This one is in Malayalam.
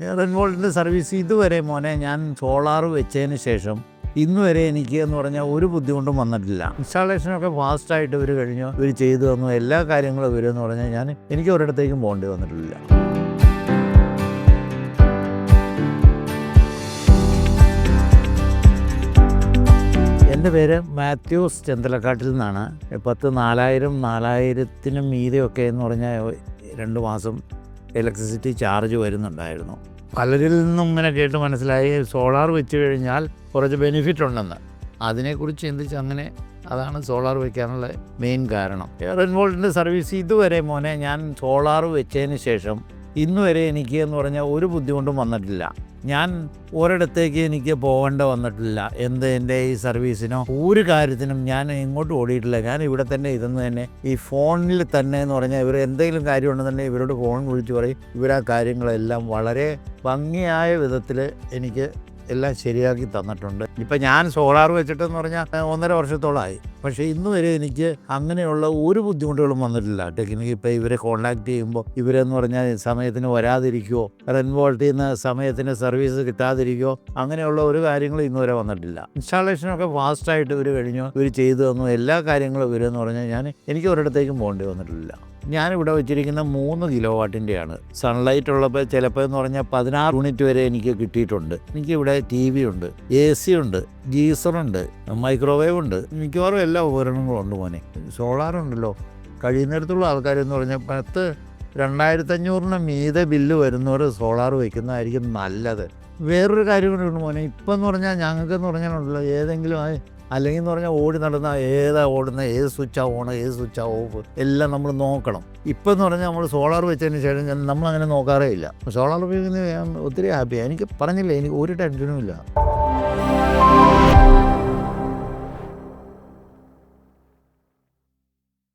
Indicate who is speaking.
Speaker 1: റെൻവോൾട്ടിൻ്റെ സർവീസ് ഇതുവരെ മോനെ ഞാൻ സോളാർ വെച്ചതിന് ശേഷം ഇന്ന് വരെ എനിക്ക് എന്ന് പറഞ്ഞാൽ ഒരു ബുദ്ധിമുട്ടും വന്നിട്ടില്ല. ഇൻസ്റ്റാളേഷനൊക്കെ ഫാസ്റ്റായിട്ട് ഇവർ കഴിഞ്ഞു, ഇവർ ചെയ്തു തന്നു, എല്ലാ കാര്യങ്ങളും ഇവരെന്ന് പറഞ്ഞാൽ എനിക്ക് ഒരിടത്തേക്കും പോകേണ്ടി വന്നിട്ടില്ല. എൻ്റെ പേര് മാത്യൂസ് ചെന്തലക്കാട്ടിൽ നിന്നാണ്. 4000 മീതെയൊക്കെ എന്ന് പറഞ്ഞാൽ 2 മാസം ഇലക്ട്രിസിറ്റി ചാർജ് വരുന്നുണ്ടായിരുന്നു. പലരിൽ നിന്നും ഇങ്ങനെ കേട്ട് മനസ്സിലായി സോളാർ വെച്ച് കഴിഞ്ഞാൽ കുറച്ച് ബെനിഫിറ്റ് ഉണ്ടെന്ന്. അതിനെക്കുറിച്ച് ചിന്തിച്ച് അങ്ങനെ അതാണ് സോളാർ വയ്ക്കാനുള്ള മെയിൻ കാരണം. റെൻവോൾട്ടിൻ്റെ സർവീസ് ഇതുവരെ മോനെ ഞാൻ സോളാർ വെച്ചതിന് ശേഷം ഇന്ന് വരെ എനിക്ക് എന്ന് പറഞ്ഞാൽ ഒരു ബുദ്ധിമുട്ടും വന്നിട്ടില്ല. ഞാൻ ഒരിടത്തേക്ക് എനിക്ക് പോകേണ്ട വന്നിട്ടില്ല. എൻ്റെ ഈ സർവീസിനോ ഒരു കാര്യത്തിനും ഞാൻ ഇങ്ങോട്ട് ഓടിയിട്ടില്ല. ഞാൻ ഇവിടെ തന്നെ ഇരുന്ന് തന്നെ ഈ ഫോണിൽ തന്നെ എന്ന് പറഞ്ഞാൽ ഇവർ എന്തെങ്കിലും കാര്യമുണ്ടെന്നുണ്ടെങ്കിൽ ഇവരോട് ഫോൺ വിളിച്ച് പറയും. ഇവരാ കാര്യങ്ങളെല്ലാം വളരെ ഭംഗിയായ വിധത്തിൽ എനിക്ക് എല്ലാം ശരിയാക്കി തന്നിട്ടുണ്ട്. ഇപ്പം ഞാൻ സോളാർ വെച്ചിട്ടെന്ന് പറഞ്ഞാൽ 1.5 വർഷത്തോളമായി. പക്ഷേ ഇന്ന് വരെ എനിക്ക് അങ്ങനെയുള്ള ഒരു ബുദ്ധിമുട്ടുകളും വന്നിട്ടില്ല. ടെക്നിക്ക് ഇപ്പോൾ ഇവരെ കോൺടാക്ട് ചെയ്യുമ്പോൾ ഇവരെന്ന് പറഞ്ഞാൽ സമയത്തിന് വരാതിരിക്കുമോ, റെൻവോൾട്ടിൽ നിന്ന് സമയത്തിന് സർവീസ് കിട്ടാതിരിക്കുമോ, അങ്ങനെയുള്ള ഒരു കാര്യങ്ങളും ഇന്ന് വരെ വന്നിട്ടില്ല. ഇൻസ്റ്റാളേഷനൊക്കെ ഫാസ്റ്റായിട്ട് ഇവർ കഴിഞ്ഞു, ഇവർ ചെയ്തു തന്നു, എല്ലാ കാര്യങ്ങളും ഇവരെന്ന് പറഞ്ഞാൽ എനിക്ക് ഒരിടത്തേക്കും പോകേണ്ടി വന്നിട്ടില്ല. ഞാനിവിടെ വെച്ചിരിക്കുന്ന 3 കിലോവാട്ടിൻ്റെയാണ്. സൺലൈറ്റ് ഉള്ളപ്പോൾ ചിലപ്പോൾ എന്ന് പറഞ്ഞാൽ 16 യൂണിറ്റ് വരെ എനിക്ക് കിട്ടിയിട്ടുണ്ട്. എനിക്കിവിടെ TV ഉണ്ട്, AC ഉണ്ട്, ഗീസറുണ്ട്, മൈക്രോവേവ് ഉണ്ട്, മിക്കവാറും എല്ലാ ഉപകരണങ്ങളും ഉണ്ട് മോനെ. സോളാറുണ്ടല്ലോ, കഴിയുന്നിടത്തുള്ള ആൾക്കാരെന്ന് പറഞ്ഞാൽ 2500 മീതെ ബില്ല് വരുന്നവർ സോളാർ വയ്ക്കുന്നതായിരിക്കും നല്ലത്. വേറൊരു കാര്യം കൂടെ മോനെ, ഇപ്പം എന്ന് പറഞ്ഞാൽ ഞങ്ങൾക്കെന്ന് പറഞ്ഞാലുണ്ടല്ലോ ഏതെങ്കിലും അല്ലെങ്കിൽ എന്ന് പറഞ്ഞാൽ ഓടി നടന്ന ഏതാ ഓടുന്ന, ഏത് സ്വിച്ചാണ് ഓൺ, ഏത് സ്വിച്ചാണ് ഓഫ്, എല്ലാം നമ്മൾ നോക്കണം. ഇപ്പം എന്ന് പറഞ്ഞാൽ നമ്മൾ സോളാർ വെച്ചതിന് ശേഷം നമ്മളങ്ങനെ നോക്കാറേ ഇല്ല. സോളാർ ഉപയോഗിക്കുന്നത് ഞാൻ ഒത്തിരി ഹാപ്പിയാണ്. എനിക്ക് പറഞ്ഞില്ലേ, എനിക്ക് ഒരു ടെൻഷനും ഇല്ല.